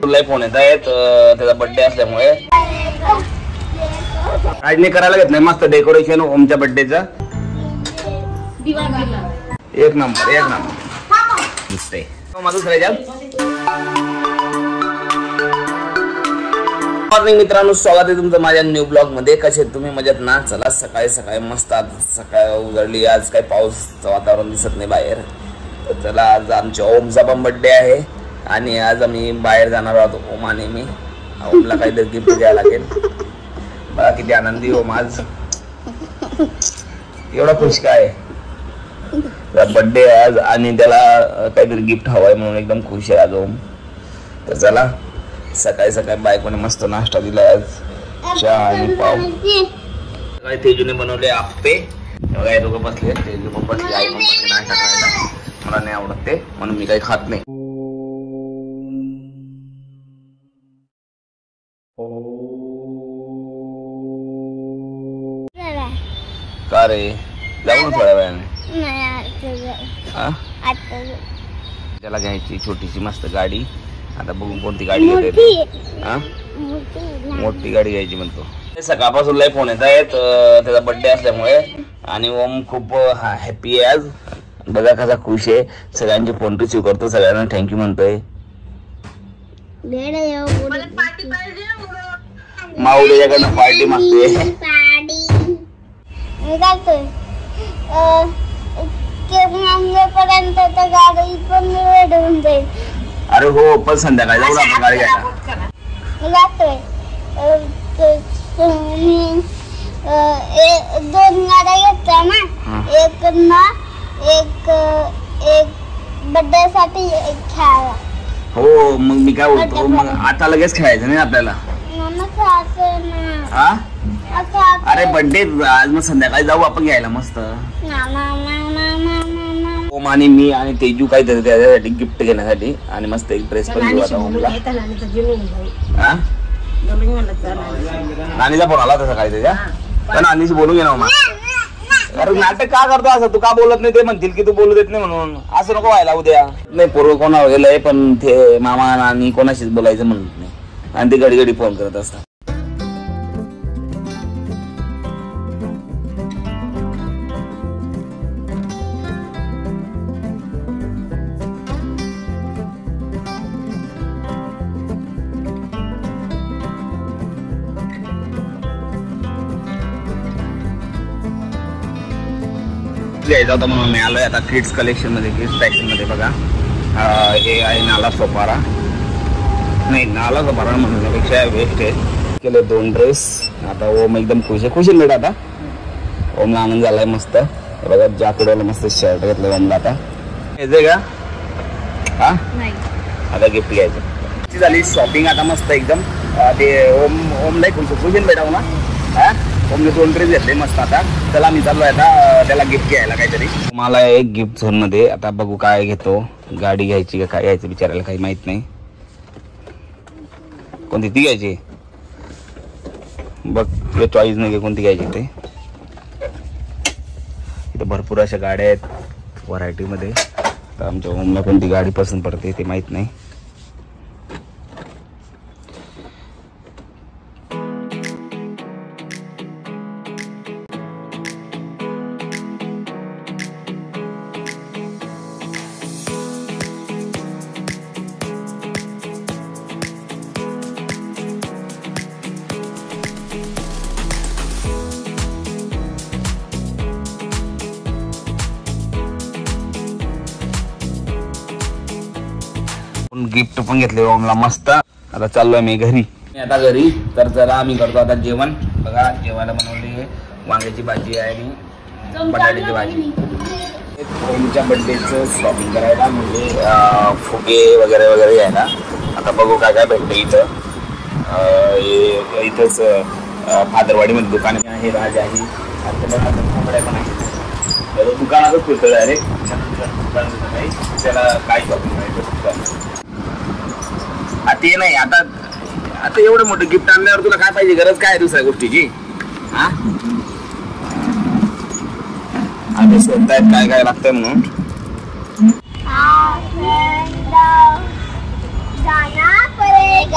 सकाळपासून फोन येत आहेत त्याचा बर्थडे असल्यामुळे राजने करायला घेतलंय मस्त डेकोरेशन ओमच्या बर्थडेचं एक नंबर दिसतंय मॉर्निंग मित्रांनो, स्वागत आहे तुमचं माझ्या न्यू ब्लॉग मध्ये. कसे तुम्ही मजेत ना? चला सकाळी सकाळी मस्त सकाळ उजळली. आज काही पावसाचं वातावरण दिसत नाही बाहेर. तर चला आज आमच्या ओमचा पण बर्थडे आहे आणि आज आम्ही बाहेर जाणार आहोत. ओम आणि मी. ओमला काहीतरी गिफ्ट द्यायला लागेल. बघा किती आनंदी ओम आज. एवढा खुश काय बर्थडे आज आणि त्याला काहीतरी गिफ्ट हवाय म्हणून एकदम खुश आहे आज ओम. तर चला सकाळी सकाळी बायकोने मस्त नाश्ता दिला आज. चहा आणि पाव. सकाळी तेजूने बनवले आप्पे. बघा हे दोघं बसले. तेजू पण बसले, आई पण बसले नाश्ता करायला. मला नाही आवडत ते म्हणून मी काही खात नाही. का रे जाऊ ना थोड्या वेळाने. त्याला घ्यायची छोटीशी मस्त गाडी. आता बघू कोणती गाडी घेते. मोठी गाडी घ्यायची म्हणतो. सकाळपासून लय फोन येत आहेत त्याचा बर्थडे असल्यामुळे आणि ओम खूप हॅपी आहे आज. बघा कसा खुश आहे. सगळ्यांचे फोन रिसीव करतो, सगळ्यांना थँक्यू म्हणतोय. माऊ त्याच्याकडनं पार्टी मागते. अरे हो पण संध्याकाळी जाऊ आपण गाडी घ्यायला. दोन गाड्या घेतल्या ना. एक बर्थडे साठी खेळायला. हो मग मी काय बोलतो, मग आता लगेच खेळायचं नाही आपल्याला. अरे बर्थडे आज मग संध्याकाळी जाऊ आपण घ्यायला मस्त. ओम आणि मी आणि तेजू काहीतरी त्याच्यासाठी गिफ्ट घेण्यासाठी आणि मस्त एक ड्रेस पण घेऊ आता ओमला. नानीचा फोन आला तसा काही त्याच्या. तर नानीशी बोलून घे ना ओमा. अरे नाटक का करतो असं? तू का बोलत नाही? ते म्हणतील की तू बोलू देत नाही म्हणून. असं नको व्हायला उद्या. नाही पूर्व कोणावर गेलंय पण ते मामा आणि कोणाशीच बोलायचं म्हणत नाही आणि ते घडी घडी फोन करत असतात. घ्यायचा होता म्हणून मी आलोय आता किड्स कलेक्शन मध्ये. किड्स फॅक्शन मध्ये बघा हे आहे नाला सोपारा. नाही नाला सोपारा म्हणण्यापेक्षा वेस्ट आहे. केले 2 ड्रेस. आता ओम एकदम खुश आहे. खुश आहे आता ओमला आनंद झालाय मस्त. बघा जॅकेटवाला मस्त शर्ट घेतलंय ओमला. आता घ्यायचंय का? हा आता गिफ्ट घ्यायचं. झाली शॉपिंग आता मस्त एकदम. ते ओम नाही खुश आहे बेटा ना. हा ओमने 2 ड्रेस घेतले मस्त. आता चला मी चाललोय आता त्याला गिफ्ट घ्यायला काहीतरी. मला एक गिफ्ट झोन मध्ये आता बघू काय घेतो. गाडी घ्यायची का काय घ्यायचं बिचारायला काही माहित नाही. कोणती ती घ्यायची बघ. तुझ्या चॉईस नाही कोणती घ्यायची ते. इथे भरपूर अशा गाड्या आहेत व्हरायटी मध्ये. तर आमच्या ओमला कोणती गाडी पसंत पडते ते माहित नाही. गिफ्ट पण घेतले ओमला मस्त. आता चाललोय मी घरी. आता घरी तर जरा आम्ही करतो आता जेवण. बघा जेवायला बनवली वांग्याची भाजी आहे आणि बटाट्याची भाजी. ओमच्या बर्थडेचं शॉपिंग करायला म्हणजे फुगे वगैरे वगैरे घ्यायला. आता बघू काय काय भेटतं इथं. इथंच फादरवाडीमध्ये दुकान आहे. राज आहे. आता पण आहे दुकानातच फिरतो डायरेक्ट. त्याला काय शॉपिंग करायचं ते नाही. आता आता एवढं मोठं गिफ्ट आणल्यावर तुला काय पाहिजे? गरज काय आहे दुसऱ्या गोष्टीची? हा आम्ही शोधतायत काय काय लागतंय म्हणून. जाना पड़ेगा.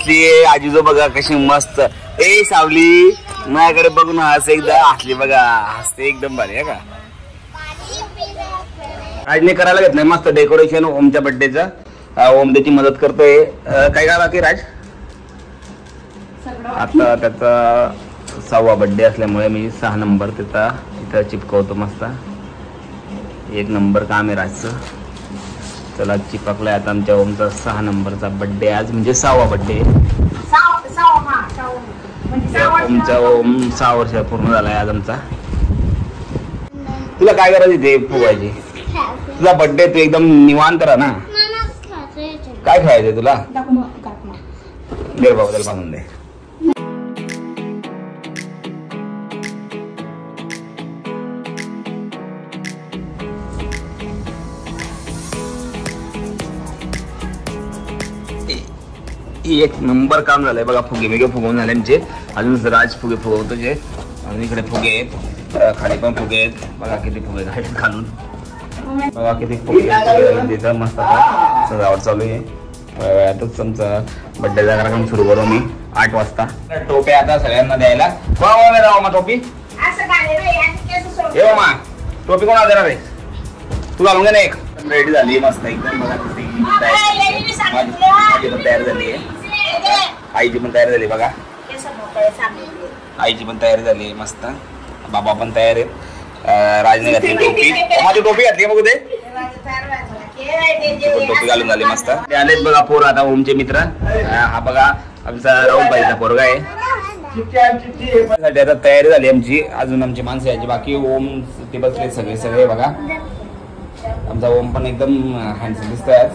बसलीये आजीजो बघा कशी मस्त. ए सावली माझ्याकडे बघून हस एकदा हसली बघा. हसते एकदम भारी आहे का. राजने करायला घेतलंय मस्त डेकोरेशन ओमच्या बर्थडेचं. ओम त्याची मदत करतोय. काय काय बाकी राज. आता त्याचा 6वा बर्थडे असल्यामुळे मी 6 नंबर त्याचा इथं चिपकवतो मस्त. 1 नंबर काम आहे राजचं. चला चिपकलाय आता आमच्या ओमचा 6 नंबरचा बर्थडे आज म्हणजे 6वा बर्थडे. ओमचा ओम 6 वर्ष पूर्ण झालाय आज आमचा. तुला काय करायचं ते फुगायची. तुझा बर्थडे तू एकदम निवांत राहा ना. काय खायचंय तुला. दे बाबा त्याला बांधून दे. एक नंबर काम झालंय बघा. फुगे वेगळे फुगवून झाले आमचे. अजून राज फुगे फुगवतो जे. अजून इकडे फुगे आहेत. खाली पण फुगे आहेत बघा. किती फुगे आहेत खालून बघा. किती फुगे तिथं मस्त सजावट चालू आहे. यातच आमचा बर्थडेचा कार्यक्रम सुरू करू मी 8 वाजता. टोप्या आता सगळ्यांना द्यायला. राव मा टोपी ये मा. टोपी कोणाला देणार आहे. तू घालून घे ना एक. रेडी झाली मस्त एकदम बघा. माझी पण तयार झाली आहे. आईची पण तयारी झाली बघा. आईची पण तयारी झाली मस्त. बाबा पण तयार आहेत. राजने घातली टोपी. माझी टोपी घातली बघू दे. टोपी घालून झाली मस्त. ते आलेत बघा पोर आता ओमचे मित्र. हा बघा आमचा राहुल भाईचा पोरगा आहे. आता तयारी झाली आमची. अजून आमची माणसं यायची बाकी. ओम ते बसले सगळे बघा. आमचा ओम पण एकदम हँडसम दिसतोय आज.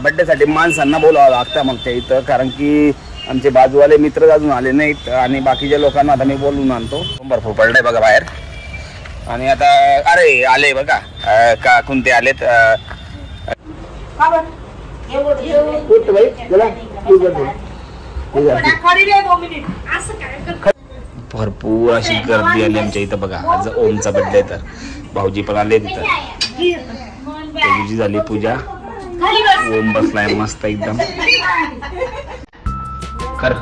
बर्थडे साठी माणसांना बोलावं लागतं आमच्या इथं. कारण की आमचे बाजूवाले मित्र अजून आले नाहीत आणि बाकीच्या लोकांना आता मी बोलून आणतो. भरपूर पडलंय बघा बाहेर. आणि आता अरे आले बघा. का कोणते आलेत. भरपूर अशी गर्दी आली आमच्या इथं बघा. आज ओमचा बर्थडे तर भाऊजी पण आले तिथं. देवीची झाली पूजा. ओम बसलाय मस्त एकदम. कर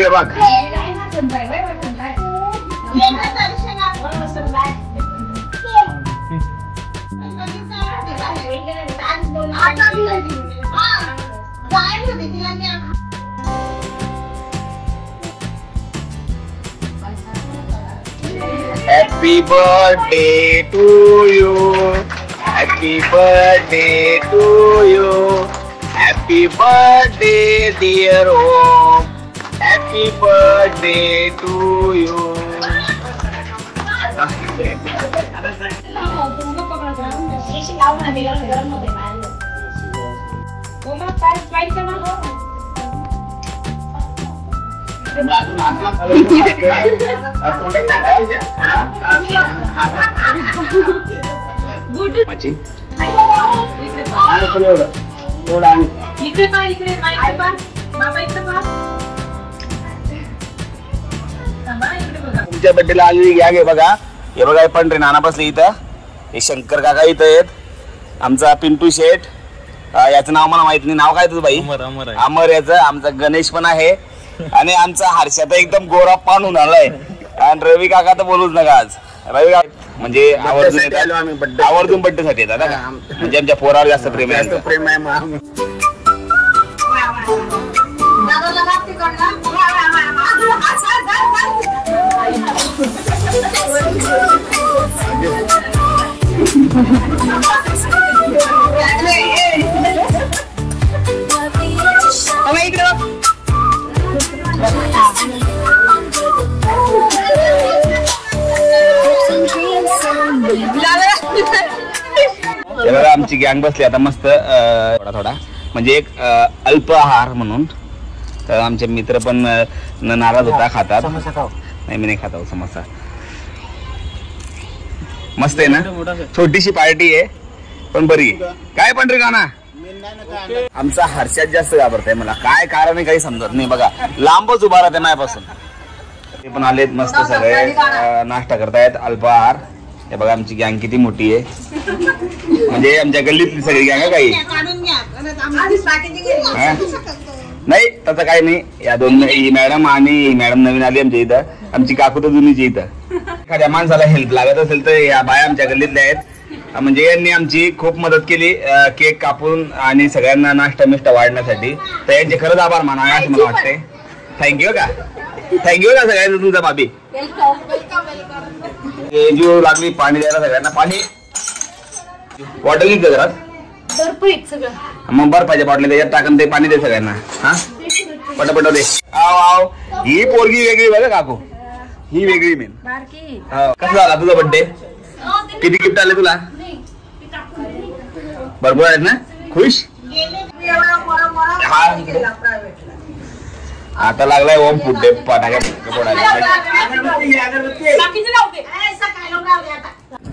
बघ. Happy birthday to you. Happy birthday to you. Happy birthday dear Om. Happy birthday to you. तुमच्या बड्डेला आलेली घ्या गे बघा. हे बघा पण रे नाना बसले इथं. हे शंकर काका इथं आहेत. आमचा पिंटू शेठ. याचं नाव मला माहित नाही. नाव काय तुझं बाई. अमर याचं. आमचा गणेश पण आहे. आणि आमचा हर्षा तर एकदम गोरा पाणून आलाय. आणि रवी काका तर बोलूच नका आज. रवी काका म्हणजे आवर्जून येतात. आवर्जून बड्डे साठी येतात म्हणजे आमच्या पोरावर जास्त प्रेम आहे. आमची गँग बसली आता मस्त. थोडा म्हणजे एक अल्प आहार म्हणून. तर आमचे मित्र पण नाराज होता. खातात नाही. मी नाही खाता समोसा. मस्त आहे ना. छोटीशी पार्टी आहे पण बरी. काय पण रे गाना आमचा हर्षद जास्त घाबरताय मला, काय कारण आहे काही समजत नाही. बघा लांबच उभा राहते माझ्यापासून. ते पण आलेत मस्त सगळे नाश्ता करतायत अल्पाहार. हे बघा आमची गँग किती मोठी आहे, म्हणजे आमच्या गल्लीतली सगळी गँग आहे. काही नाही तसं काही नाही. या दोन ही मॅडम आणि ही मॅडम नवीन आली आमच्या इथं. आमची काकू तर जुनीची इथं. एखाद्या माणसाला हेल्प लागत असेल तर या बाया आमच्या गल्लीतल्या आहेत. म्हणजे यांनी आमची खूप मदत केली केक कापून आणि सगळ्यांना नाश्ता मिष्टा वाढण्यासाठी. तर यांचे खरंच आभार माना असं मला वाटते. थँक्यू का, थँक्यू का सगळ्यांना तुमचा भाभी. जीव लागली पाणी द्यायला सगळ्यांना. पाणी बॉटल घेतलं घरात मग बरं पाहिजे बॉटल त्याच्यात टाकून ते पाणी दे सगळ्यांना. हा पटापट दे. आव आव ही पोरगी वेगळी बघा काकू, ही वेगळी मेन. कसं झाला तुझा बर्थडे? किती गिफ्ट आले तुला? भरपूर आहेत ना? खुश? आता लागलाय ओम फुटे फटाके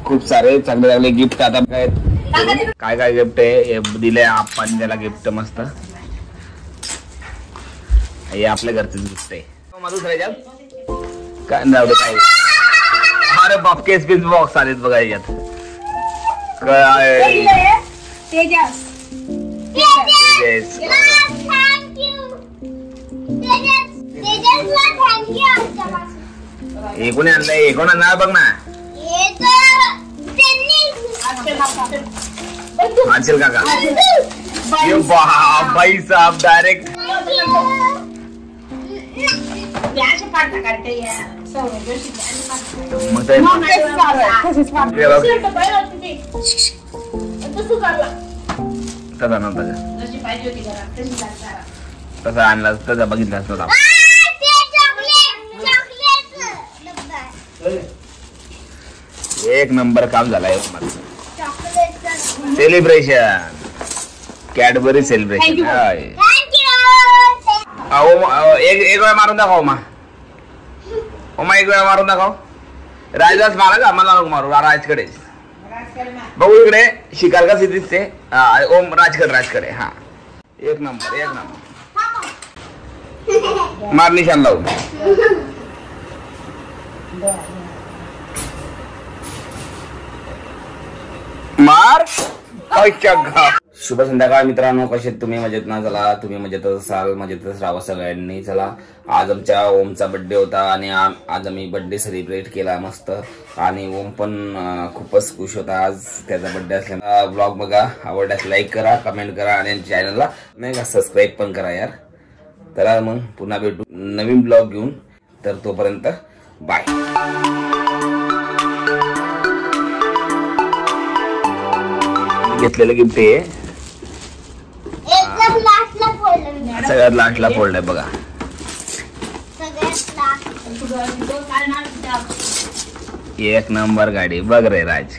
खूप सारे चांगले चांगले गिफ्ट. आता काय काय गिफ्ट आहे दिले आपण त्याला गिफ्ट मस्त. हे आपल्या घरचेच गिफ्ट आहे. दुसऱ्याच्यात काय जाऊ दे काय. अरे बाप केस पिन बॉक्स आलेत बघा याच्यात. काय कोणी आणलंय? कोण आणणार बघ ना. आंचल काका भाई साहब डायरेक्ट तसा आणला तसा बघितला असता. एक नंबर काम झालाय. Celebration Cadbury celebration. एक वेळा मारून दाखव मा. ओमा एक वेळा मारून दाखव. राजदास मारा का? मला नको मारू. राजकडे बघू इकडे शिकार का सिद्धीच ते. ओम राजकडे. हा एक नंबर एक नंबर. मार निशान लावून. मार. शुभ संध्याकाळ मित्रांनो, कसे तुम्ही? मजेत ना? चला तुम्ही मजेतच असाल, मजेतच राहा सगळ्यांनी. चला आज आमच्या ओमचा बर्थडे होता आणि आज आम्ही बर्थडे सेलिब्रेट केला मस्त. आणि ओम पण खूपच खुश होता आज त्याचा बर्थडे असल्याने. ब्लॉग बघा, आवडल्यास लाईक करा, कमेंट करा आणि चॅनलला नाही का सबस्क्राईब पण करा यार. तर मग पुन्हा भेटू नवीन ब्लॉग घेऊन. तर तोपर्यंत बाय. घेतलेलं गिफ्ट आहे सगळ्यात लास्टला फोल्ड आहे बघा. एक नंबर गाडी बघ रे राज.